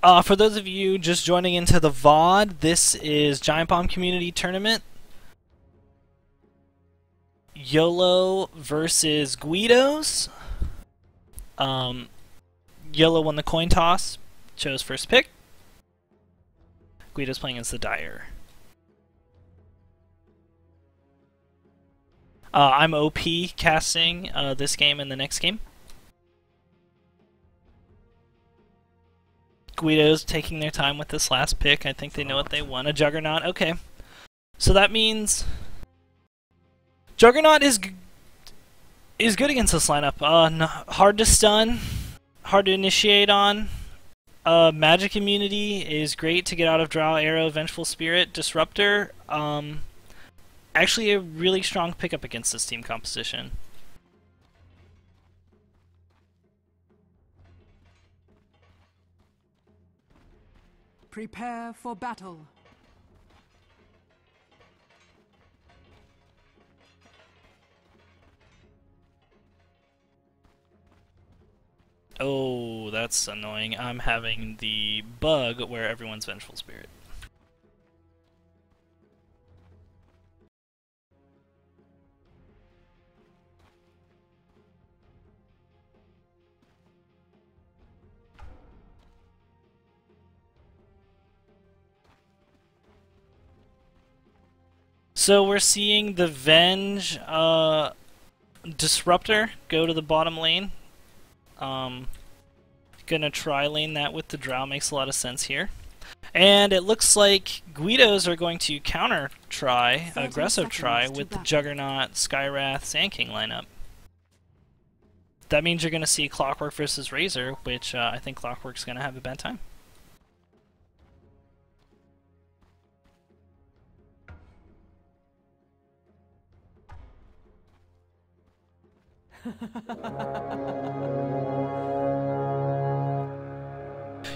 For those of you just joining into the VOD, this is Giant Bomb Community Tournament. YOLO versus GUIDOs. YOLO won the coin toss, chose first pick. GUIDO's playing as the Dire. I'm OP casting this game and the next game. GUIDO's taking their time with this last pick. I think they know what they want. A Juggernaut. Okay. So that means Juggernaut is good against this lineup. Hard to stun, hard to initiate on. Magic immunity is great to get out of Drow, Arrow, Vengeful Spirit, Disruptor. Actually a really strong pickup against this team composition. Prepare for battle. Oh, that's annoying. I'm having the bug where everyone's Vengeful Spirit. So we're seeing the Venge Disruptor go to the bottom lane. Gonna try lane that with the Drow, makes a lot of sense here. And it looks like GUIDOs are going to counter try, aggressive try, with the Juggernaut, Skywrath, Sand King lineup. That means you're gonna see Clockwork versus Razor, which I think Clockwork's gonna have a bad time.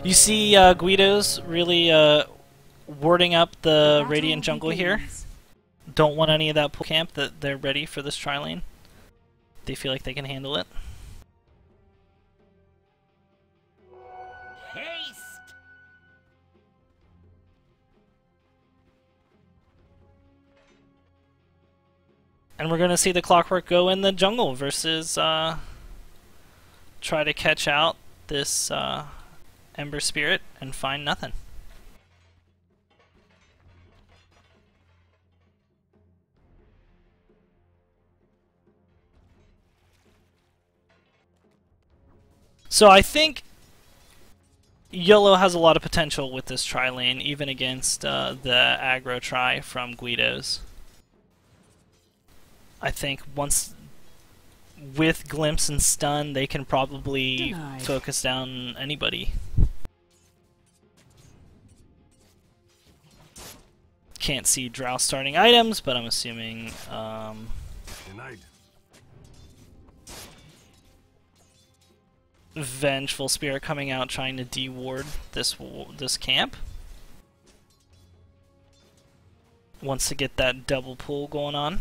You see GUIDOs really warding up the Radiant jungle here. Don't want any of that pull camp, that they're ready for this tri-lane. They feel like they can handle it. Haste! And we're going to see the Clockwork go in the jungle versus try to catch out this Ember Spirit and find nothing. So I think YOLO has a lot of potential with this tri-lane, even against the aggro tri from GUIDOs. I think once with Glimpse and Stun, they can probably focus down anybody. Can't see Drow starting items, but I'm assuming Vengeful Spirit coming out trying to de-ward this camp. Wants to get that double pull going on.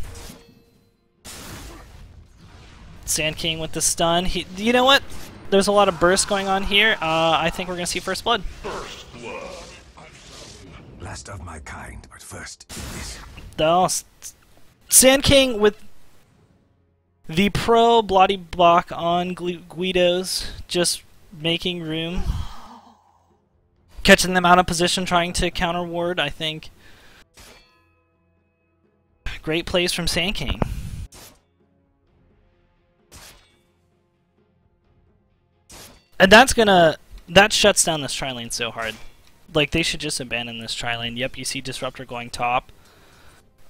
Sand King with the stun. You know what? There's a lot of burst going on here. I think we're gonna see First Blood. First Blood. Last of my kind, but first this. Sand King with the pro bloody block on GUIDOs, just making room, catching them out of position, trying to counter ward. I think great plays from Sand King. And that shuts down this tri-lane so hard. Like, they should just abandon this tri-lane. Yep, you see Disruptor going top.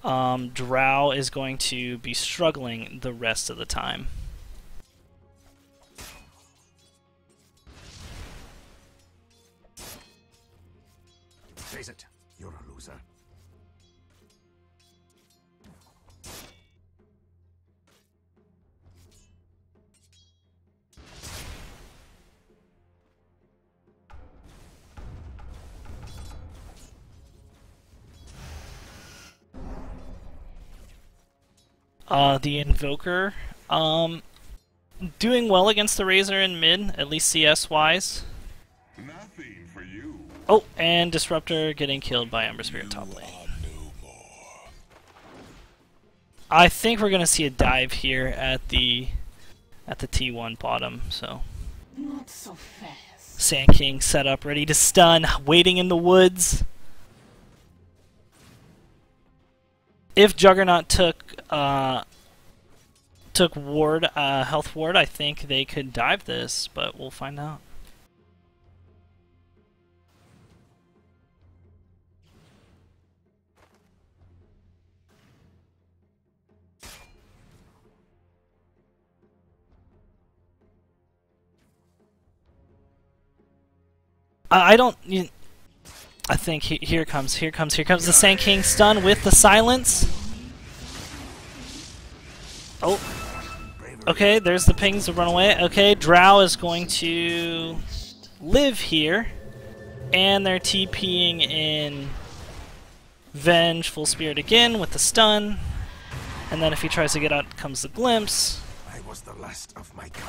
Drow is going to be struggling the rest of the time. Face it, you're a loser. The Invoker, doing well against the Razor in mid, at least CS-wise. Nothing for you. Oh, and Disruptor getting killed by Ember Spirit top lane. I think we're gonna see a dive here at the T1 bottom. So, Not so fast. Sand King set up, ready to stun, waiting in the woods. If Juggernaut took ward, health ward, I think they could dive this, but we'll find out. I don't. I think here comes the Sand King stun with the silence. Oh. Okay, there's the pings to run away. Okay, Drow is going to live here, and they're TPing in Vengeful Spirit again with the stun, and then if he tries to get out, comes the glimpse.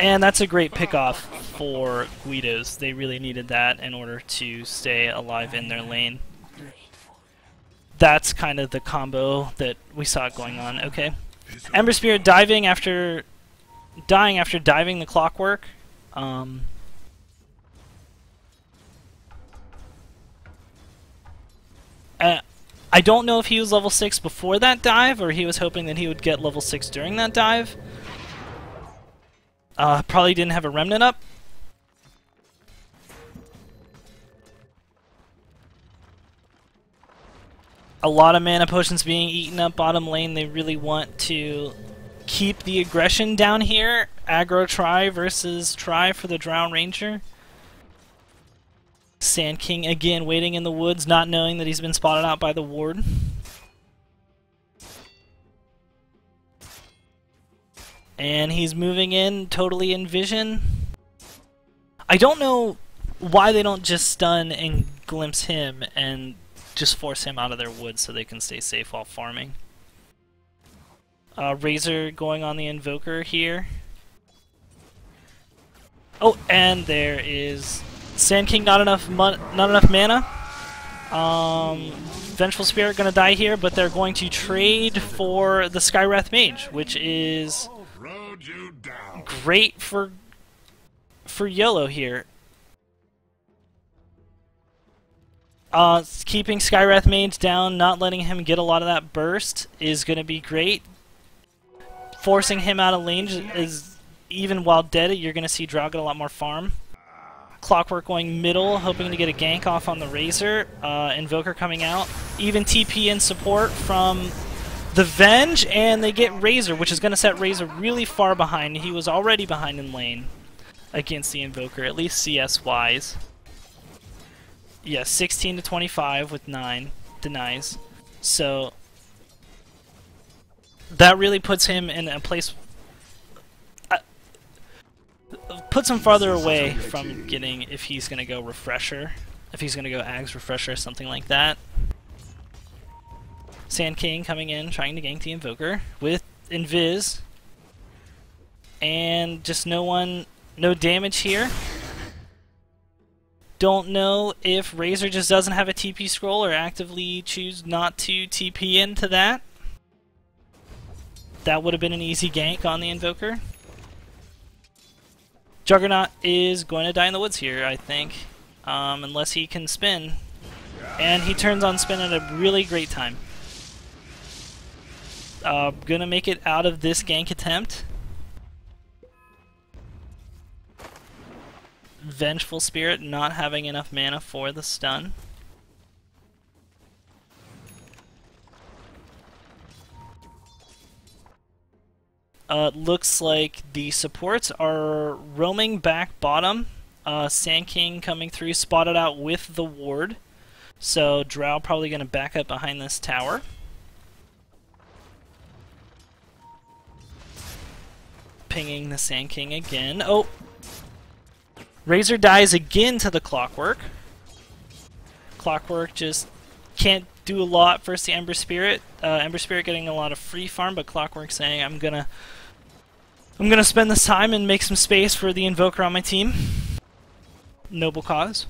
And that's a great pickoff for Guidos. They really needed that in order to stay alive in their lane. That's kind of the combo that we saw going on. Okay, Ember Spirit diving after diving the Clockwork. I don't know if he was level 6 before that dive, or he was hoping that he would get level 6 during that dive. Probably didn't have a remnant up. A lot of mana potions being eaten up bottom lane. They really want to keep the aggression down here. Aggro try versus try for the Drow Ranger. Sand King again waiting in the woods, not knowing that he's been spotted out by the ward. And he's moving in totally in vision. I don't know why they don't just stun and glimpse him and just force him out of their woods so they can stay safe while farming. Razor going on the Invoker here. Oh, and there is Sand King. Not enough mana. Vengeful Spirit gonna die here, but they're going to trade for the Skywrath Mage, which is great for YOLO here. Keeping Skywrath Mage down, not letting him get a lot of that burst is going to be great. Forcing him out of lane is, even while dead, you're going to see Drow get a lot more farm. Clockwork going middle, hoping to get a gank off on the Razor. Invoker coming out. Even TP in support from the Venge, and they get Razor, which is going to set Razor really far behind. He was already behind in lane against the Invoker, at least CS-wise. Yeah, 16 to 25 with 9 denies. So that really puts him in a place, puts him farther away from getting, if he's going to go Refresher, if he's going to go Ags Refresher, something like that. Sand King coming in, trying to gank the Invoker with Invis. And just no damage here. Don't know if Razor just doesn't have a TP scroll or actively choose not to TP into that. That would have been an easy gank on the Invoker. Juggernaut is going to die in the woods here, I think, unless he can spin. And he turns on spin at a really great time. Gonna make it out of this gank attempt. Vengeful Spirit not having enough mana for the stun. Looks like the supports are roaming back bottom. Sand King coming through, spotted out with the ward. So Drow probably going to back up behind this tower. Pinging the Sand King again. Oh! Razor dies again to the Clockwork. Clockwork just can't do a lot versus the Ember Spirit. Ember Spirit getting a lot of free farm, but Clockwork saying, I'm gonna spend this time and make some space for the Invoker on my team. Noble cause.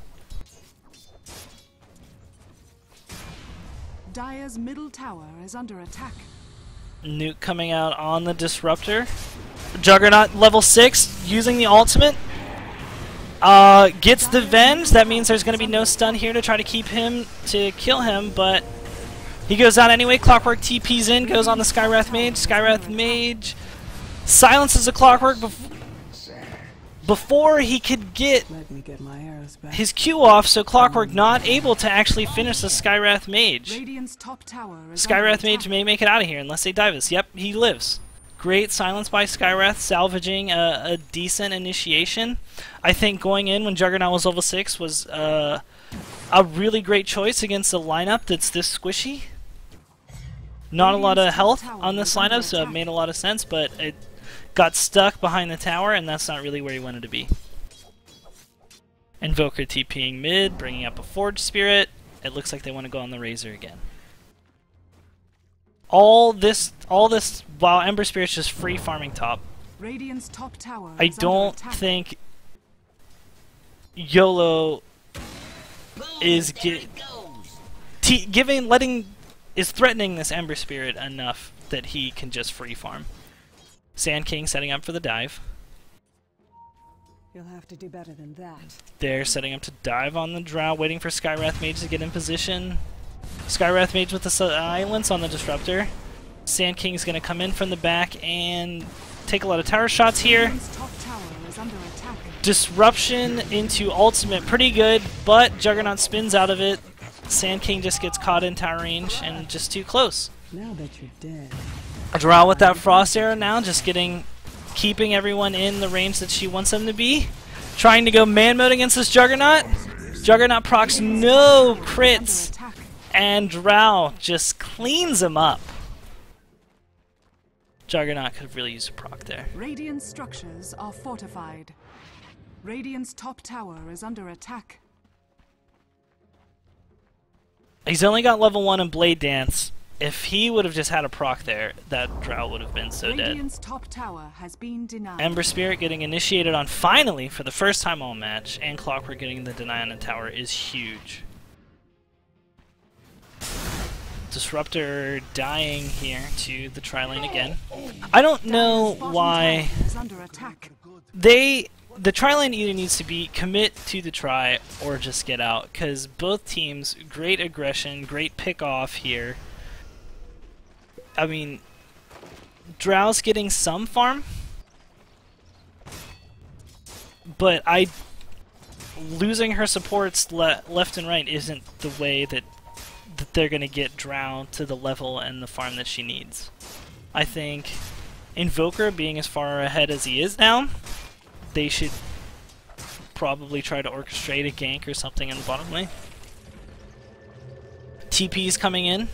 Dire's middle tower is under attack. Nuke coming out on the Disruptor. Juggernaut level 6 using the ultimate. Gets the Venge. That means there's going to be no stun here to try to kill him, but he goes out anyway. Clockwork TP's in, goes on the Skywrath Mage. Skywrath Mage silences the Clockwork before he could get his Q off, so Clockwork not able to actually finish the Skywrath Mage. Skywrath Mage may make it out of here unless they dive us. Yep, he lives. Great silence by Skywrath, salvaging a decent initiation. I think going in when Juggernaut was level 6 was a really great choice against a lineup that's this squishy. Not a lot of health on this lineup, so it made a lot of sense, but it got stuck behind the tower, and that's not really where he wanted to be. Invoker TPing mid, bringing up a Forge Spirit. It looks like they want to go on the Razor again. All this while Ember Spirit's just free farming top. Radiant's top tower I don't think YOLO is threatening this Ember Spirit enough that he can just free farm. Sand King setting up for the dive. You'll have to do better than that. They're setting up to dive on the Drow, waiting for Skywrath Mage to get in position. Skywrath Mage with the silence on the Disruptor. Sand King's going to come in from the back and take a lot of tower shots here. Top tower is under attack. Disruption into ultimate, pretty good, but Juggernaut spins out of it. Sand King just gets caught in tower range and just too close. Now that you're dead. Drow with that Frost Arrow now, just keeping everyone in the range that she wants them to be. Trying to go man mode against this Juggernaut. Juggernaut procs no crits, and Drow just cleans him up. Juggernaut could have really used a proc there. Radiant structures are fortified. Radiant's top tower is under attack. He's only got level 1 in Blade Dance. If he would have just had a proc there, that Drow would have been so dead. Radiant's top tower has been denied. Ember Spirit getting initiated on finally for the first time all match, and Clockwork getting the deny on the tower is huge. Disruptor dying here to the tri-lane again. I don't know why the tri-lane either needs to be commit to the try or just get out, because both teams, great aggression, great pick off here. I mean, Drow's getting some farm, but losing her supports left and right isn't the way that they're going to get Drow to the level and the farm that she needs. I think Invoker being as far ahead as he is now, they should probably try to orchestrate a gank or something in the bottom lane. TP's coming in.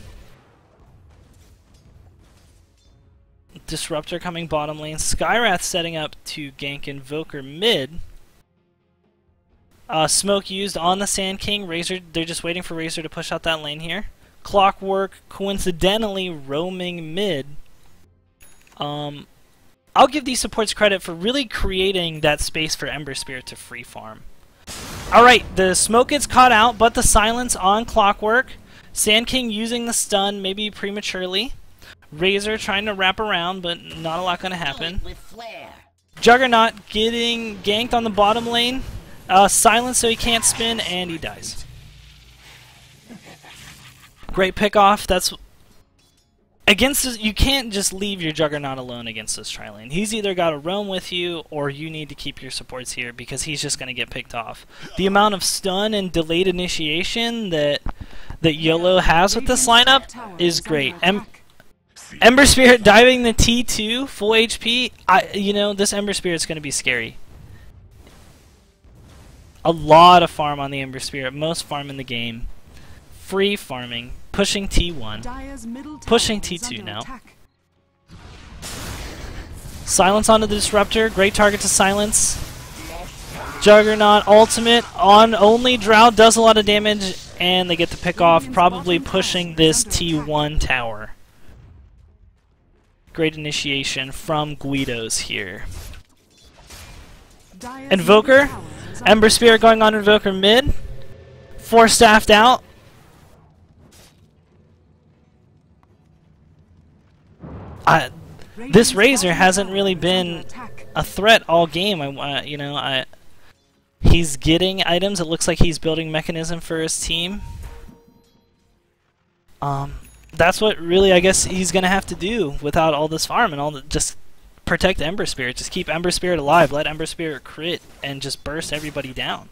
Disruptor coming bottom lane. Skywrath setting up to gank Invoker mid. Smoke used on the Sand King. Razor, they're just waiting for Razor to push out that lane here. Clockwork coincidentally roaming mid. I'll give these supports credit for really creating that space for Ember Spirit to free farm. Alright, the smoke gets caught out, but the silence on Clockwork. Sand King using the stun, maybe prematurely. Razor trying to wrap around, but not a lot going to happen. Juggernaut getting ganked on the bottom lane. Silence so he can't spin, and he dies. Great pick off. That's against this, you can't just leave your Juggernaut alone against this tri-lane. He's either got to roam with you, or you need to keep your supports here because he's just going to get picked off. The amount of stun and delayed initiation that YOLO has with this lineup is great. Ember Spirit diving the T2 full HP. You know, this Ember Spirit's going to be scary. A lot of farm on the Ember Spirit, most farm in the game. Free farming, pushing T1, pushing T2 now. Silence onto the Disruptor, great target to silence. Juggernaut ultimate on only Drow, does a lot of damage, and they get the pick off, probably pushing this T1 tower. Great initiation from Guidos here. Invoker, Ember Spirit going on Invoker mid. 4 staffed out. This Razor hasn't really been a threat all game. He's getting items. It looks like he's building mechanism for his team. That's what really I guess he's gonna have to do without all this farm and all the just protect Ember Spirit. Just keep Ember Spirit alive. Let Ember Spirit crit and just burst everybody down.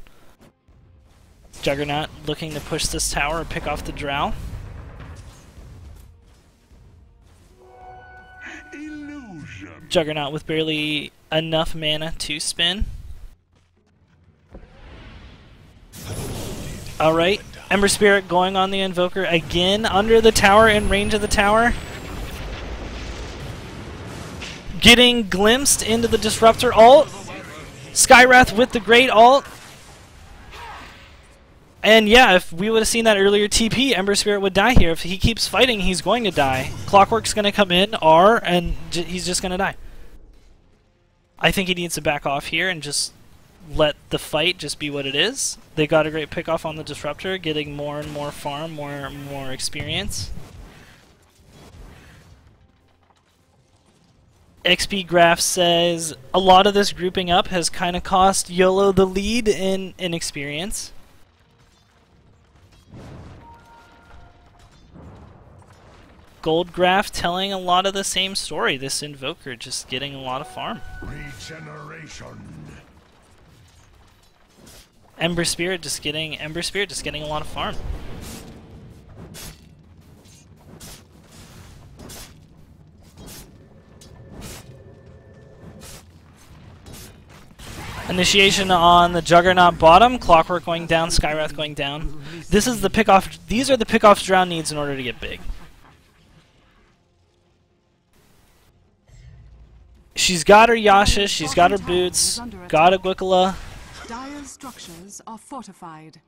Juggernaut looking to push this tower and pick off the Drow. Juggernaut with barely enough mana to spin. Alright, Ember Spirit going on the Invoker again under the tower, in range of the tower. Getting glimpsed into the Disruptor ult. Skywrath with the great ult. And yeah, if we would have seen that earlier TP, Ember Spirit would die here. If he keeps fighting, he's going to die. Clockwork's going to come in, R, and he's just going to die. I think he needs to back off here and just let the fight just be what it is. They got a great pick off on the Disruptor, getting more and more farm, more experience. XP Graph says a lot of this grouping up has kind of cost YOLO the lead in experience. Gold Graph telling a lot of the same story. This Invoker just getting a lot of farm. Regeneration. Ember Spirit just getting a lot of farm. Initiation on the Juggernaut bottom, Clockwork going down, Skywrath going down. This is the pickoff. These are the pickoffs Drow needs in order to get big. She's got her Yasha, she's got her boots, got a Agricola. Dire's structures are fortified.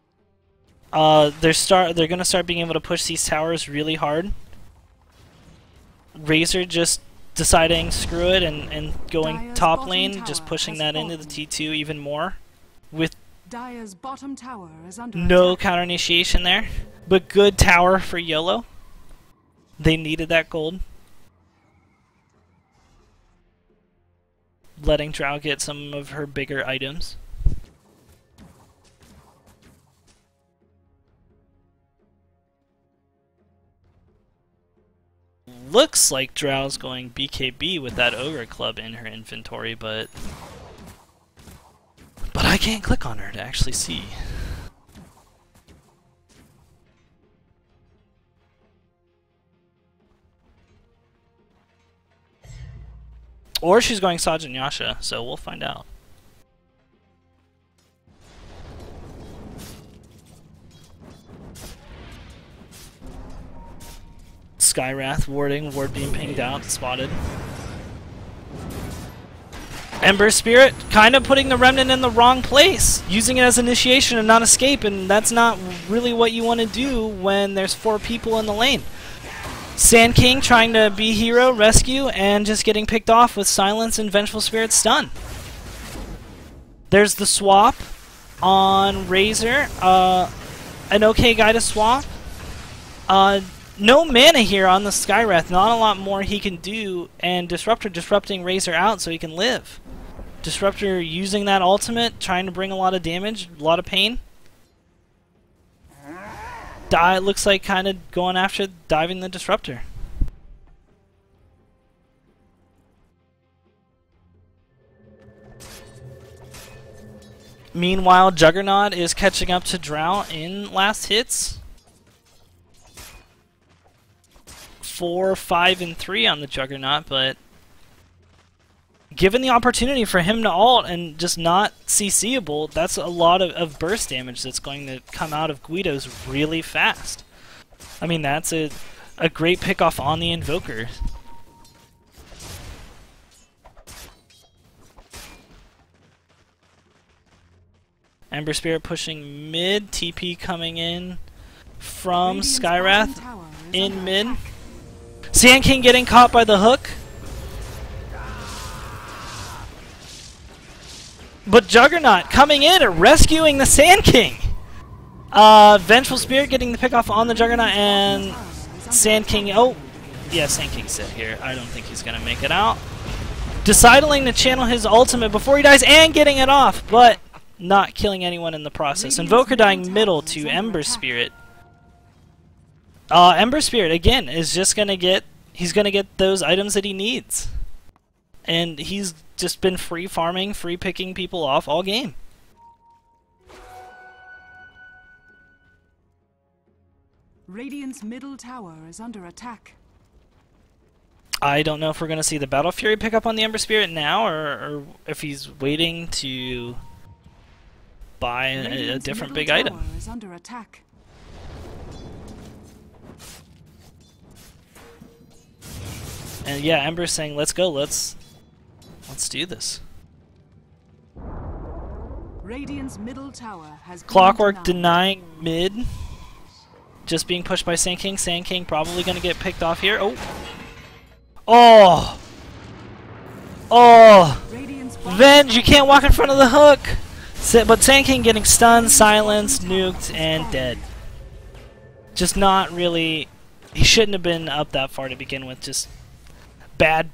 They're gonna start being able to push these towers really hard. Razor just deciding screw it and going top lane, just pushing that into the T2 even more. With Dire's bottom tower is under no attack. counter initiation there, but good tower for YOLO. They needed that gold. Letting Drow get some of her bigger items. Looks like Drow's going BKB with that Ogre Club in her inventory, but I can't click on her to actually see. Or she's going Sajin Yasha, so we'll find out. Skywrath warding, ward being pinged out, spotted. Ember Spirit kind of putting the Remnant in the wrong place, using it as initiation and not escape, and that's not really what you want to do when there's 4 people in the lane. Sand King trying to be hero, rescue, and just getting picked off with Silence and Vengeful Spirit stun. There's the swap on Razor. An okay guy to swap. No mana here on the Skywrath. Not a lot more he can do, and Disruptor disrupting Razor out so he can live. Disruptor using that ultimate, trying to bring a lot of damage, a lot of pain. Looks like kind of going after diving the Disruptor. Meanwhile, Juggernaut is catching up to Drow in last hits. 4, 5, and 3 on the Juggernaut, but given the opportunity for him to ult and just not CCable, that's a lot of burst damage that's going to come out of Guido's really fast. I mean, that's a great pickoff on the Invoker. Ember Spirit pushing mid, TP coming in from Skywrath in mid. Sand King getting caught by the hook. But Juggernaut coming in and rescuing the Sand King. Vengeful Spirit getting the pick off on the Juggernaut, and Sand King, oh, Yeah, Sand King's dead here. I don't think he's gonna make it out. Deciding to channel his ultimate before he dies and getting it off, but not killing anyone in the process. Invoker dying middle to Ember Spirit. Ember Spirit again is just gonna get. He's gonna get those items that he needs, and he's just been free farming, free picking people off all game. Radiant's middle tower is under attack. I don't know if we're going to see the Battle Fury pick up on the Ember Spirit now, or if he's waiting to buy a different big item. Is under attack. And yeah, Ember's saying, "Let's go. Let's do this." Radiant's middle tower has Clockwork denying mid. Just being pushed by Sand King. Sand King probably going to get picked off here. Oh. Oh! Oh! Venge, you can't walk in front of the hook! But Sand King getting stunned, silenced, nuked, and dead. Just not really... He shouldn't have been up that far to begin with. Just bad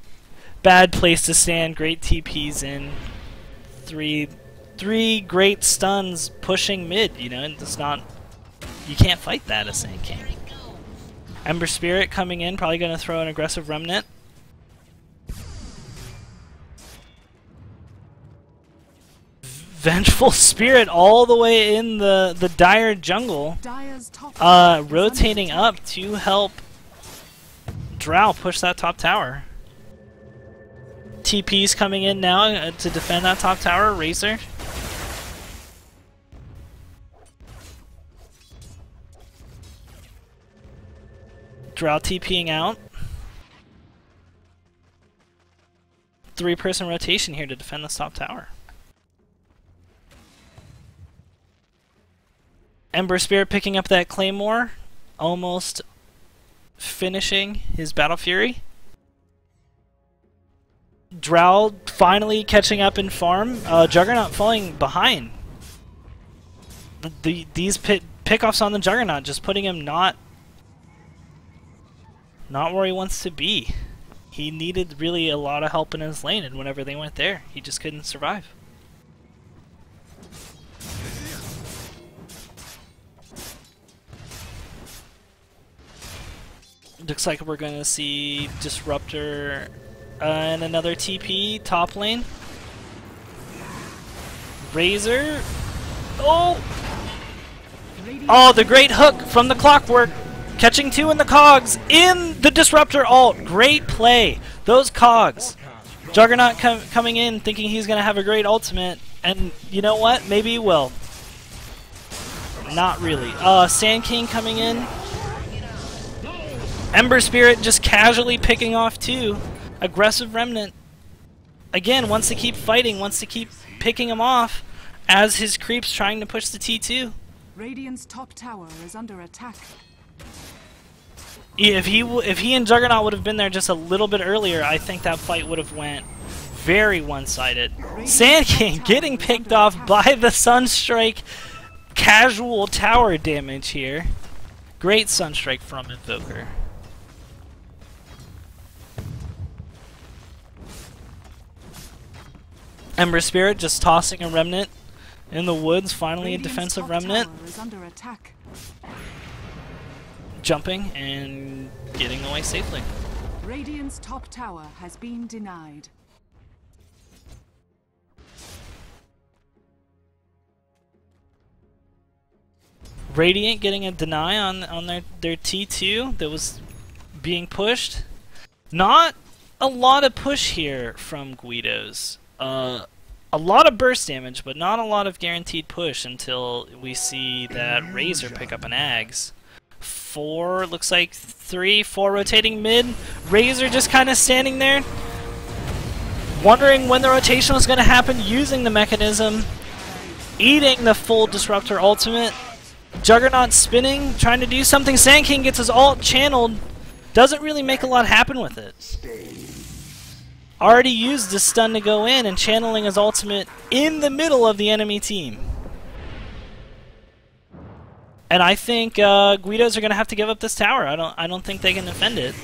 place to stand. Great TPs in. Three great stuns pushing mid, you know, and it's not... You can't fight that as Sand King. Ember Spirit coming in, probably going to throw an aggressive Remnant. Vengeful Spirit all the way in the dire jungle, rotating up to help Drow push that top tower. TP's coming in now to defend that top tower. Razor. Drow TPing out. 3-person rotation here to defend this top tower. Ember Spirit picking up that Claymore, almost finishing his Battle Fury. Drow finally catching up in farm. Juggernaut falling behind. These pickoffs on the Juggernaut just putting him not where he wants to be. He needed really a lot of help in his lane, and whenever they went there, he just couldn't survive. Looks like we're going to see Disruptor and another TP top lane. Razor. Oh! Oh, the great hook from the Clockwork. Catching 2 in the cogs in the Disruptor ult. Great play. Those cogs. Juggernaut coming in thinking he's going to have a great ultimate. And you know what? Maybe he will. Not really. Sand King coming in. Ember Spirit just casually picking off 2. Aggressive Remnant. Again, wants to keep fighting, wants to keep picking him off as his creeps trying to push the T2. Radiant's top tower is under attack. If he and Juggernaut would have been there just a little bit earlier, I think that fight would have went very one-sided. Sand King getting picked off by the Sunstrike. Casual tower damage here. Great Sunstrike from Invoker. Ember Spirit just tossing a Remnant in the woods. Finally a defensive Remnant. Jumping and getting away safely. Radiant's top tower has been denied. Radiant getting a deny on their T2 that was being pushed. Not a lot of push here from Guido's. A lot of burst damage, but not a lot of guaranteed push until we see that Razor pick up an Ags. 4, looks like 3, 4 rotating mid. Razor just kind of standing there, wondering when the rotation was going to happen, using the mechanism, eating the full Disruptor ultimate. Juggernaut spinning, trying to do something. Sand King gets his ult channeled, doesn't really make a lot happen with it. Already used the stun to go in and channeling his ultimate in the middle of the enemy team. And I think Guidos are going to have to give up this tower. I don't think they can defend it.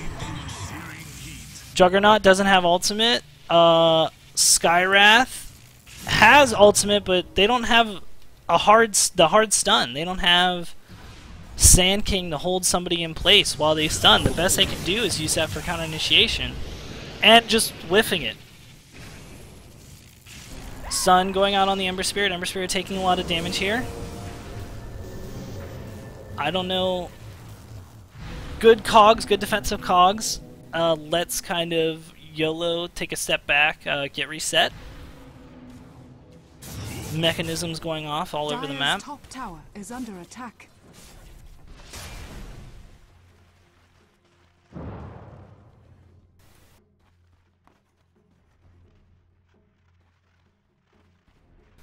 Juggernaut doesn't have ultimate. Skywrath has ultimate, but they don't have the hard stun. They don't have Sand King to hold somebody in place while they stun. The best they can do is use that for counter initiation and just whiffing it. Sun going out on the Ember Spirit. Ember Spirit taking a lot of damage here. I don't know. Good cogs, good defensive cogs. Let's kind of YOLO, take a step back, get reset. Mechanisms going off all over the map. Top tower is under attack.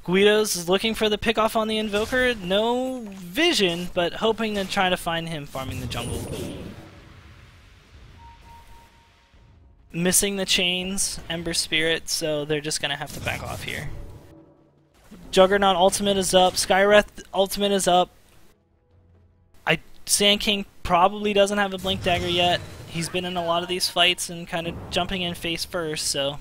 Guido's is looking for the pickoff on the Invoker. No vision, but hoping to try to find him farming the jungle. Missing the chains, Ember Spirit, so they're just going to have to back off here. Juggernaut ultimate is up. Skywrath ultimate is up. Sand King probably doesn't have a Blink Dagger yet. He's been in a lot of these fights and kind of jumping in face first, so...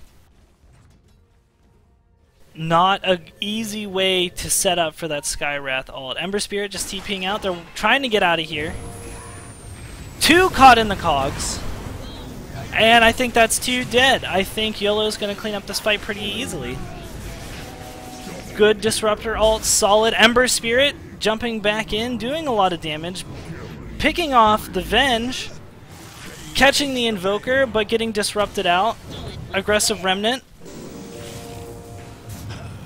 Not an easy way to set up for that Skywrath ult. Ember Spirit just TPing out. They're trying to get out of here. 2 caught in the cogs. And I think that's 2 dead. I think YOLO's going to clean up this fight pretty easily. Good Disruptor ult, solid. Ember Spirit jumping back in, doing a lot of damage. Picking off the Venge. Catching the Invoker, but getting disrupted out. Aggressive Remnant.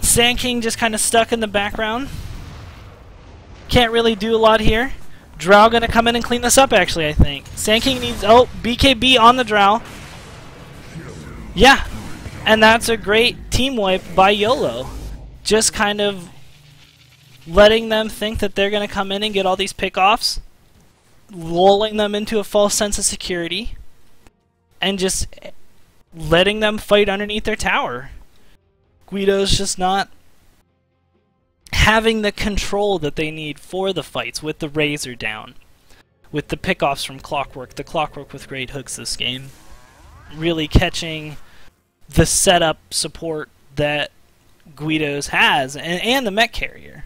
Sand King just kind of stuck in the background. Can't really do a lot here. Drow gonna come in and clean this up, actually, I think. Sand King needs... Oh, BKB on the Drow. Yeah. And that's a great team wipe by YOLO. Just kind of letting them think that they're gonna come in and get all these pickoffs. Lulling them into a false sense of security. And just letting them fight underneath their tower. Guido's just not having the control that they need for the fights with the Razor down. With the pickoffs from Clockwork, the Clockwork with great hooks this game. Really catching the setup support that Guido's has, and the mech carrier.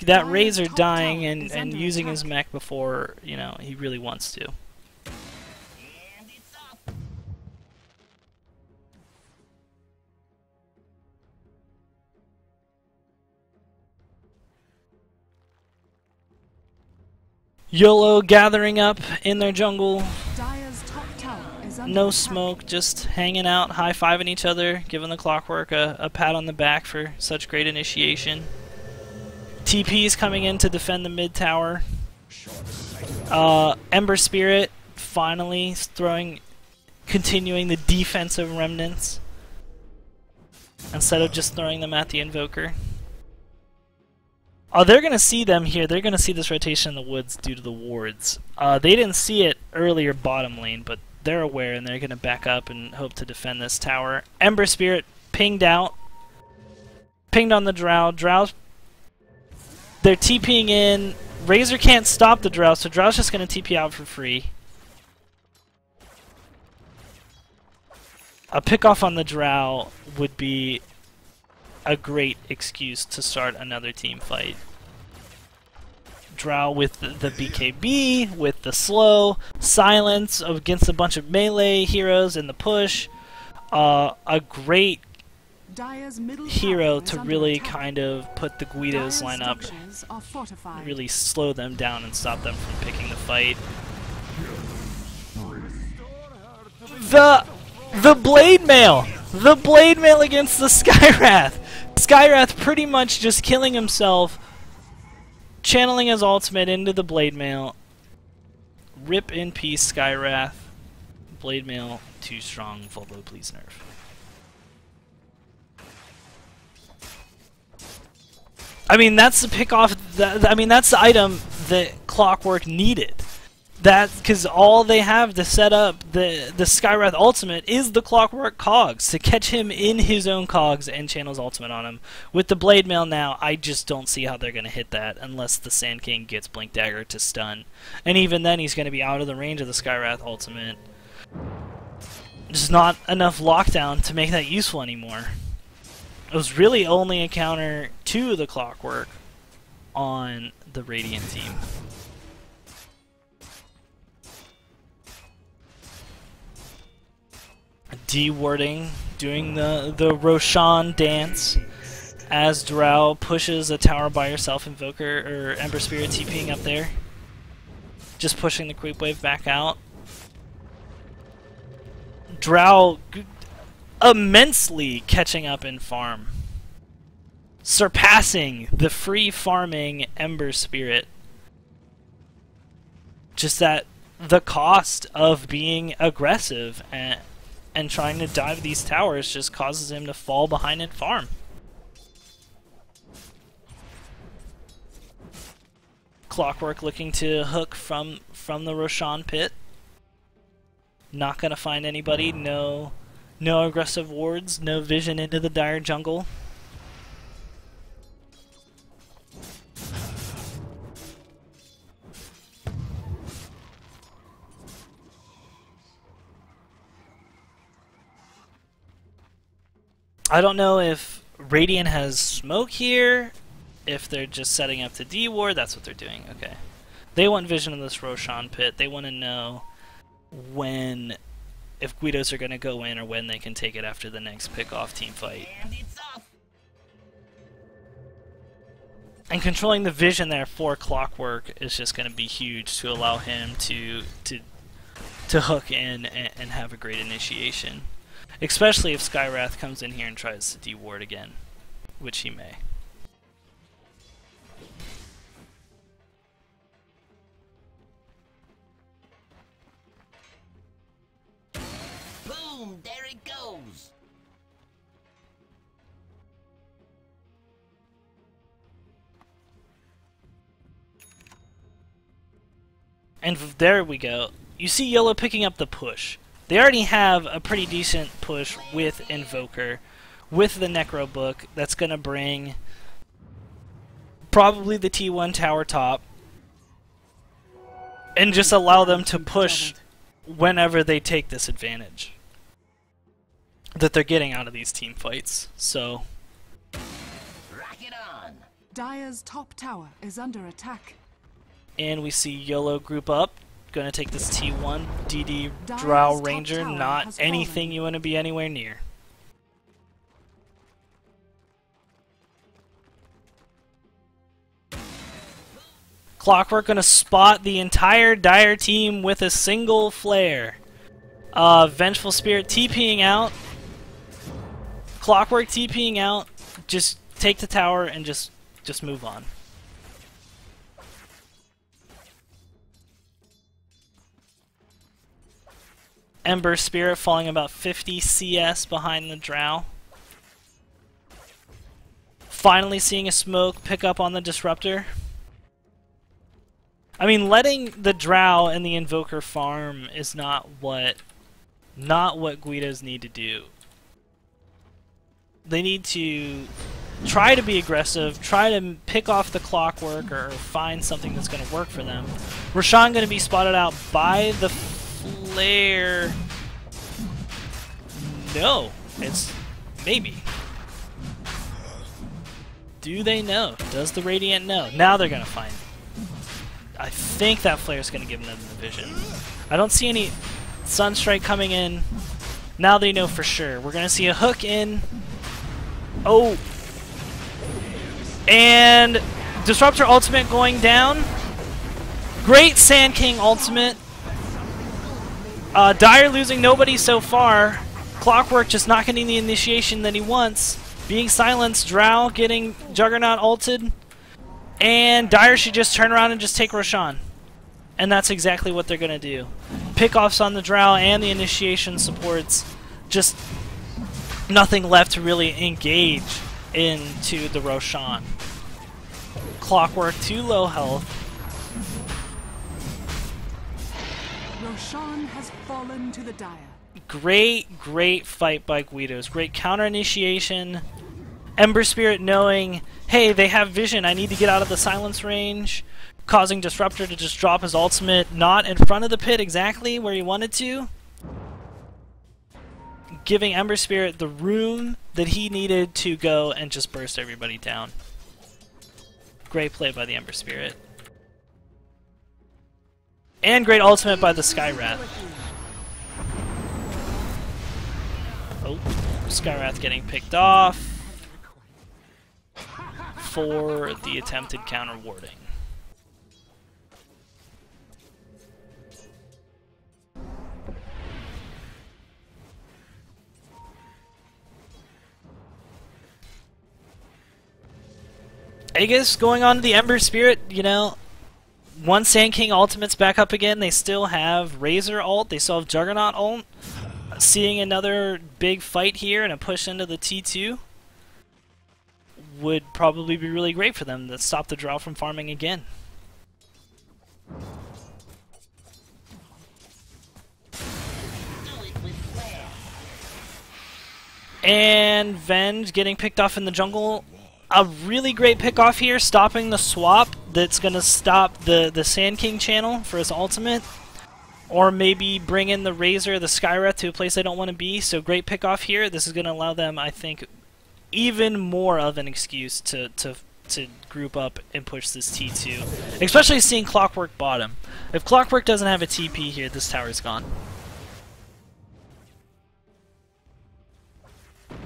That Razor dying and using his mech before, you know, he really wants to. YOLO gathering up in their jungle. No smoke, just hanging out, high-fiving each other, giving the Clockwork a pat on the back for such great initiation. TP's coming in to defend the mid tower. Ember Spirit finally continuing the defensive remnants instead of just throwing them at the Invoker. Oh, they're going to see them here. They're going to see this rotation in the woods due to the wards. They didn't see it earlier bottom lane, but they're aware and they're going to back up and hope to defend this tower. Ember Spirit pinged out. Pinged on the Drow. Drow's... They're TPing in. Razor can't stop the Drow, so Drow's just going to TP out for free. A pickoff on the Drow would be a great excuse to start another team fight. Drow with the BKB, with the slow, silence against a bunch of melee heroes in the push. A great hero to really kind of put the Guido's line up, really slow them down and stop them from picking the fight. The Blade Mail! The Blade Mail against the Skywrath! Skywrath pretty much just killing himself, channeling his ultimate into the Blade Mail. Rip in peace, Skywrath. Blade Mail, too strong. Volvo, please nerf. I mean, that's the pickoff. I mean, that's the item that Clockwork needed. Because all they have to set up the Skywrath ultimate is the Clockwork cogs to catch him in his own cogs and channel his ultimate on him. With the Blade Mail now, I just don't see how they're going to hit that unless the Sand King gets Blink Dagger to stun. And even then, he's going to be out of the range of the Skywrath ultimate. Just not enough lockdown to make that useful anymore. It was really only a counter to the Clockwork on the Radiant team. D-warding, doing the Roshan dance as Drow pushes a tower by herself, Invoker or Ember Spirit TPing up there. Just pushing the creep wave back out. Drow immensely catching up in farm, surpassing the free farming Ember Spirit. Just that the cost of being aggressive and trying to dive these towers just causes him to fall behind in farm. Clockwork looking to hook from the Roshan pit. Not gonna find anybody. No aggressive wards. No vision into the dire jungle. I don't know if Radiant has smoke here, if they're just setting up to D-ward. That's what they're doing. Okay. They want vision of this Roshan pit. They want to know if Guidos are going to go in or when they can take it after the next pick-off team fight. And controlling the vision there for Clockwork is just going to be huge to allow him to hook in and have a great initiation. Especially if Skywrath comes in here and tries to D-ward again, which he may. Boom! There it goes! And there we go. You see YOLO picking up the push. They already have a pretty decent push with Invoker, with the Necro Book. That's going to bring probably the T1 tower top, and just allow them to push whenever they take this advantage that they're getting out of these team fights. So, Rock it on! Dire's top tower is under attack. and we see YOLO group up. Gonna take this T1 DD Dire's Drow top Ranger, tower not has anything fallen. you want to be anywhere near. Clockwork gonna spot the entire Dire team with a single flare. Vengeful Spirit TPing out. Clockwork TPing out. Just take the tower and just move on. Ember Spirit falling about 50 CS behind the Drow. Finally seeing a smoke pick up on the Disruptor. I mean, letting the Drow and the Invoker farm is not what Guidos need to do. They need to try to be aggressive, try to pick off the Clockwork or find something that's going to work for them. Roshan going to be spotted out by the flare. No, it's maybe. Do they know? Does the Radiant know? Now they're going to find it. I think that flare is going to give them the vision. I don't see any Sunstrike coming in. Now they know for sure. We're going to see a hook in. Oh. And Disruptor ultimate going down. Great Sand King ultimate. Dire losing nobody so far. Clockwork just not getting the initiation that he wants. Being silenced. Drow getting Juggernaut ulted. And Dire should just turn around and just take Roshan. And that's exactly what they're going to do. Pickoffs on the Drow and the initiation supports. Just nothing left to really engage into the Roshan. Clockwork too low health. Roshan has fallen to the Dire. Great fight by Guidos. Great counter initiation. Ember Spirit knowing, hey, they have vision, I need to get out of the silence range, causing Disruptor to just drop his ultimate, not in front of the pit exactly where he wanted to. giving Ember Spirit the room that he needed to go and just burst everybody down. Great play by the Ember Spirit. And great ultimate by the Skywrath. Oh, Skywrath getting picked off for the attempted counter warding. Aegis going on to the Ember Spirit, you know, once Sand King ultimate's back up again, they still have Razor ult, they still have Juggernaut ult. Seeing another big fight here and a push into the T2 would probably be really great for them to stop the Drow from farming again. And Venge getting picked off in the jungle. A really great pick off here, stopping the swap that's going to stop the Sand King channel for his ultimate. Or maybe bring in the Razor, the Skywrath to a place they don't want to be. So great pick off here. This is going to allow them, I think, even more of an excuse to group up and push this T2. Especially seeing Clockwork bottom. If Clockwork doesn't have a TP here, this tower's gone.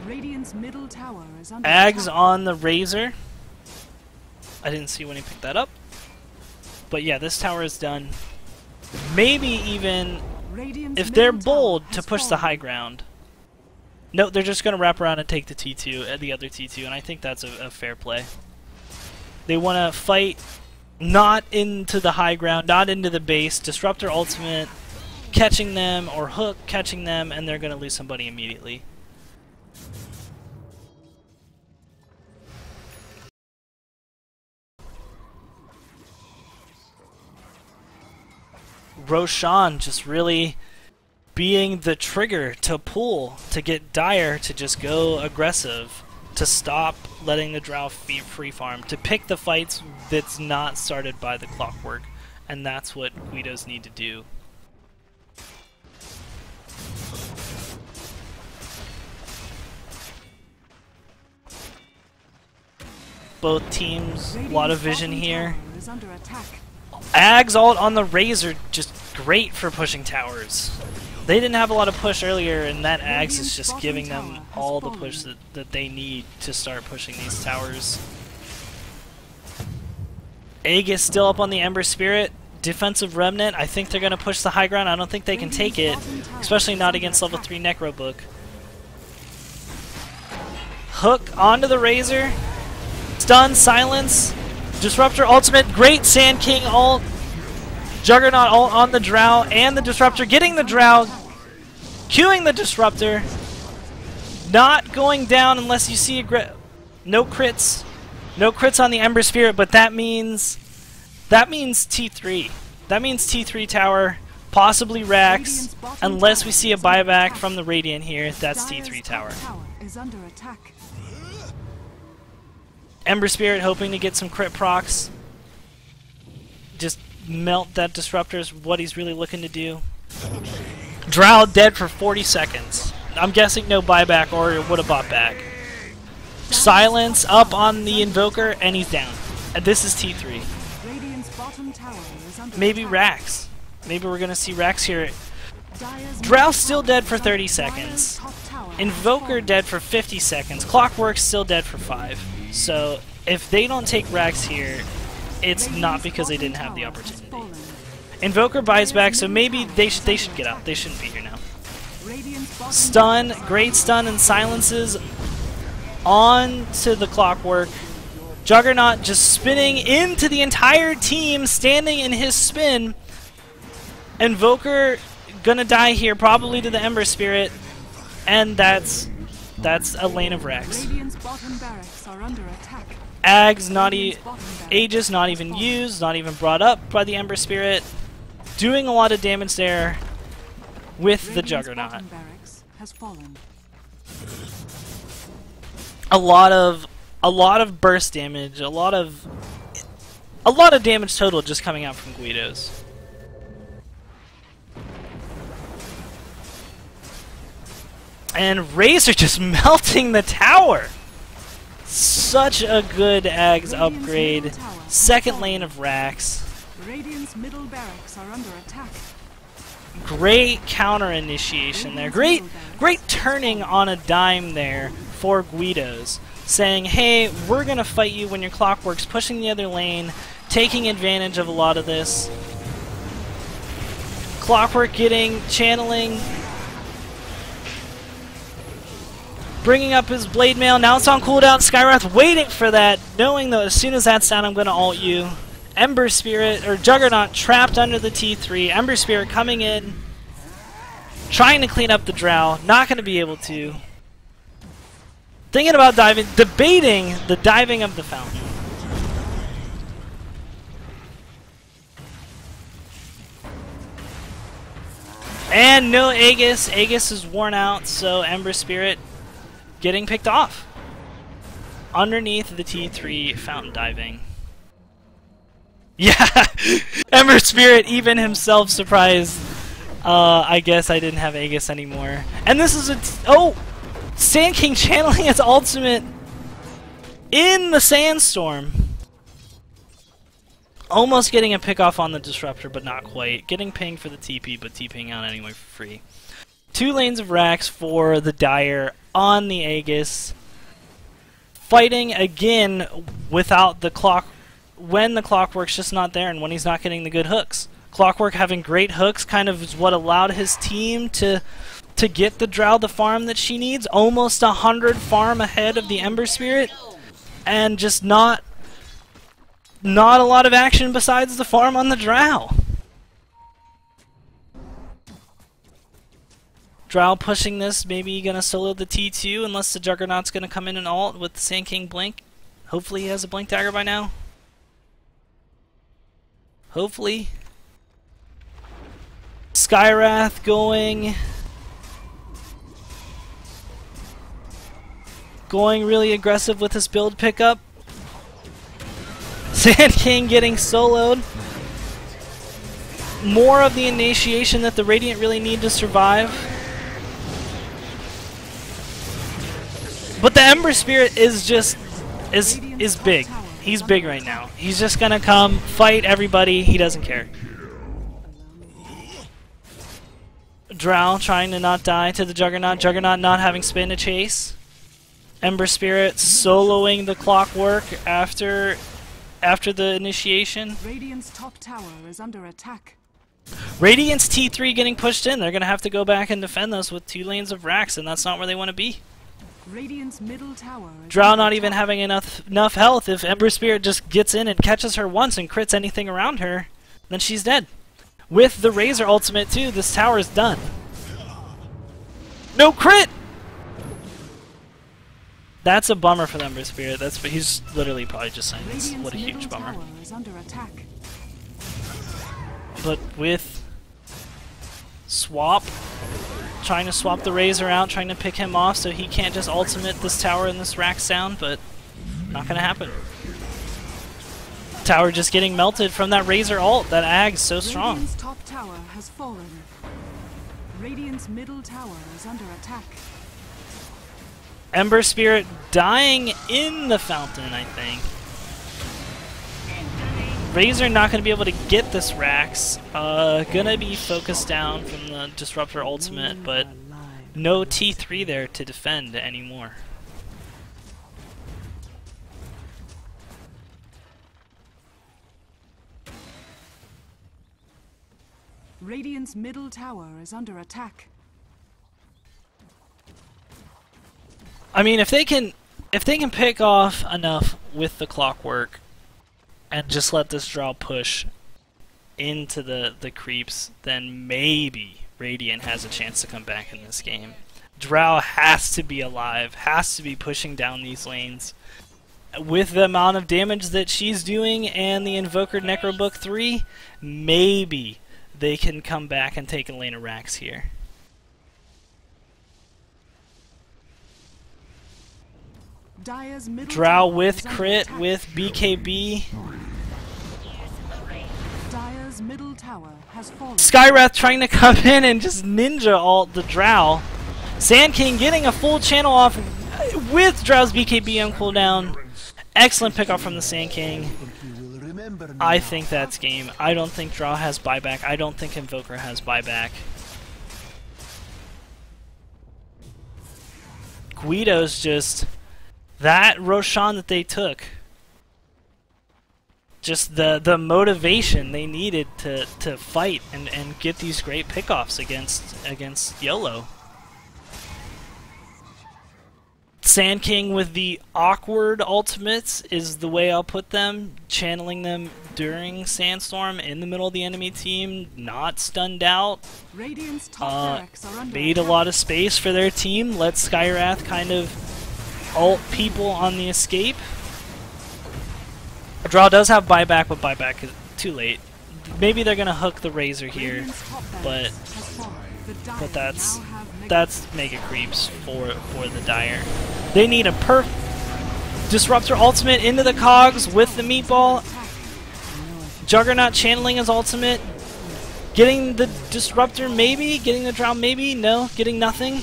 Radiant's middle tower is under Ags attack. on the Razor. I didn't see when he picked that up. But yeah, this tower is done. Maybe even, Radiant's if they're middle tower bold, to has push the fallen. high ground. No, they're just going to wrap around and take the T2, the other T2, and I think that's a fair play. They want to fight not into the high ground, not into the base, disrupt their ultimate, catching them, or hook catching them, and they're going to lose somebody immediately. Roshan just really being the trigger to pull, to get Dire to just go aggressive, to stop letting the Drow free farm, to pick the fights that's not started by the Clockwork, and that's what Guidos need to do. Both teams, a lot of vision here. Is under attack. Ag's ult on the Razor, just great for pushing towers. They didn't have a lot of push earlier, and that Ags is just giving them all the push that they need to start pushing these towers. Aegis still up on the Ember Spirit. Defensive Remnant, I think they're going to push the high ground. I don't think they can take it, especially not against level 3 Necrobook. Hook onto the Razor. Stun, silence. Disruptor ultimate, great Sand King ult. Juggernaut ult on the Drow and the Disruptor, getting the Drow, queuing the Disruptor. Not going down unless you see no crits. No crits on the Ember Spirit, but that means T3. That means T3 tower, possibly Rax, unless we see a buyback from the Radiant here, that's T3 tower. Is under attack. Ember Spirit hoping to get some crit procs. Just melt that Disruptor is what he's really looking to do. Drow dead for 40 seconds. I'm guessing no buyback, or it would have bought back. Silence up on the Invoker, and he's down. And this is T3. Radiant's bottom tower is under Maybe attack. Rax. Maybe we're going to see Rax here. Dire's Drow middle still tower dead for is 30 under- seconds. Dire's top tower has Invoker fallen. dead for 50 seconds. Clockwork's still dead for 5. So if they don't take Rax here, it's not because they didn't have the opportunity. Invoker buys back, so maybe they should get out. They shouldn't be here now. Stun, great stun and silences on to the Clockwork. Juggernaut just spinning into the entire team, standing in his spin. Invoker gonna die here, probably to the Ember Spirit, and that's a lane of Rax. Radiant's bottom barracks are under attack. Ags not Radiant's bottom barracks Aegis not has even fallen. used, not even brought up by the Ember Spirit. Doing a lot of damage there with the Radiant's Juggernaut. bottom barracks has fallen. A lot of burst damage, a lot of damage total just coming out from Guidos. And Razor just melting the tower. Such a good Ags upgrade. Second lane of Rax. Radiant's middle barracks are under attack. Great counter initiation there. Great turning on a dime there for Guidos. Saying, hey, we're going to fight you when your Clockwork's pushing the other lane, taking advantage of a lot of this. Clockwork channeling, bringing up his Blade Mail. Now it's on cooldown. Skywrath waiting for that, knowing that as soon as that's down, I'm going to ult you. Ember Spirit, or Juggernaut, trapped under the T3. Ember Spirit coming in, trying to clean up the Drow. Not going to be able to. Thinking about diving, debating the diving of the fountain. And no Aegis. Aegis is worn out, so Ember Spirit getting picked off. Underneath the T3, fountain diving. Yeah! Ember Spirit, even himself surprised. I guess I didn't have Aegis anymore. And this is a... oh! Sand King channeling its ultimate in the Sandstorm. Almost getting a pick off on the Disruptor, but not quite. Getting pinged for the TP, but TPing out anyway for free. 2 lanes of Rax for the Dire on the Aegis. Fighting again without the clock, when the Clockwork's just not there and when he's not getting the good hooks. Clockwork having great hooks kind of is what allowed his team to get the Drow the farm that she needs. Almost 100 farm ahead of the Ember Spirit. And just not a lot of action besides the farm on the Drow. Drow pushing this, maybe gonna solo the T2 unless the Juggernaut's gonna come in and ult with the Sand King blink. Hopefully he has a blink dagger by now. Hopefully. Skywrath going really aggressive with his build pickup. Sand King getting soloed. More of the initiation that the Radiant really need to survive. But the Ember Spirit is just is big. He's big right now. He's just gonna come fight everybody. He doesn't care. Drow trying to not die to the Juggernaut. Juggernaut not having spin to chase. Ember Spirit soloing the Clockwork after the initiation. Radiant's top tower is under attack. Radiant's T3 getting pushed in. They're gonna have to go back and defend this with 2 lanes of Rax, and that's not where they want to be. Radiant's middle tower is Drow under not even attack. having enough health. If Ember Spirit just gets in and catches her once and crits anything around her, then she's dead. With the Razor ultimate too, this tower is done. No crit! That's a bummer for the Ember Spirit. He's literally probably just saying this. What a huge bummer. Tower is under attack. But with Swap, trying to swap the Razor out, trying to pick him off so he can't just ultimate this tower in this Rax sound, but not gonna happen. Tower just getting melted from that Razor ult. That Ag's so strong. Radiant's top tower has fallen. Radiant's middle tower is under attack. Ember Spirit dying in the fountain, I think. Razor not going to be able to get this Rax. Gonna be focused down from the Disruptor ultimate, but no T3 there to defend anymore. Radiant's middle tower is under attack. I mean, if they can pick off enough with the Clockwork and just let this Drow push into the creeps, then maybe Radiant has a chance to come back in this game. Drow has to be alive, has to be pushing down these lanes. With the amount of damage that she's doing and the Invoker Necrobook 3, maybe they can come back and take a lane of Rax here. Dire's middle Drow tower with is under crit, attack. with BKB. Dire's middle tower has fallen. Skywrath trying to come in and just ninja ult the Drow. Sand King getting a full channel off with Drow's BKB on cooldown. Excellent pickoff from the Sand King. I think that's game. I don't think Draw has buyback. I don't think Invoker has buyback. Guido's just... that Roshan that they took. Just the motivation they needed to fight and get these great pickoffs against YOLO. Sand King with the awkward ultimates is the way I'll put them. Channeling them during Sandstorm in the middle of the enemy team, not stunned out. Radiant's top barracks are under Made a lot of space for their team. Let Skywrath kind of ult people on the escape. Draw does have buyback, but buyback is too late. Maybe they're gonna hook the Razor here, but that's mega creeps for the Dire. They need a Disruptor ultimate into the cogs with the meatball. Juggernaut channeling his ultimate. Getting the Disruptor maybe, getting the Drow maybe, no, getting nothing.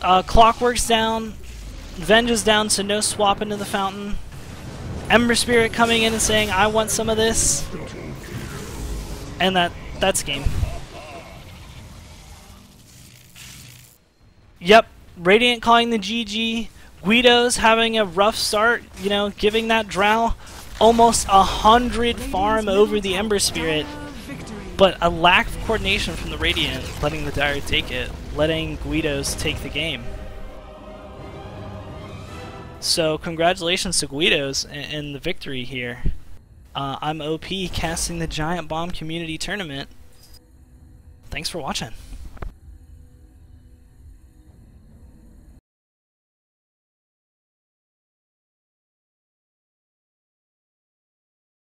Clockwork's down. Venge is down, so no swap into the fountain. Ember Spirit coming in and saying, I want some of this. And that's game. Yep, Radiant calling the GG. Guido's having a rough start, you know, giving that Drow almost 100 farm over the Ember Spirit. But a lack of coordination from the Radiant, letting the Dire take it, letting Guido's take the game. So congratulations to Guido's in the victory here. I'm OP casting the Giant Bomb Community Tournament. Thanks for watching.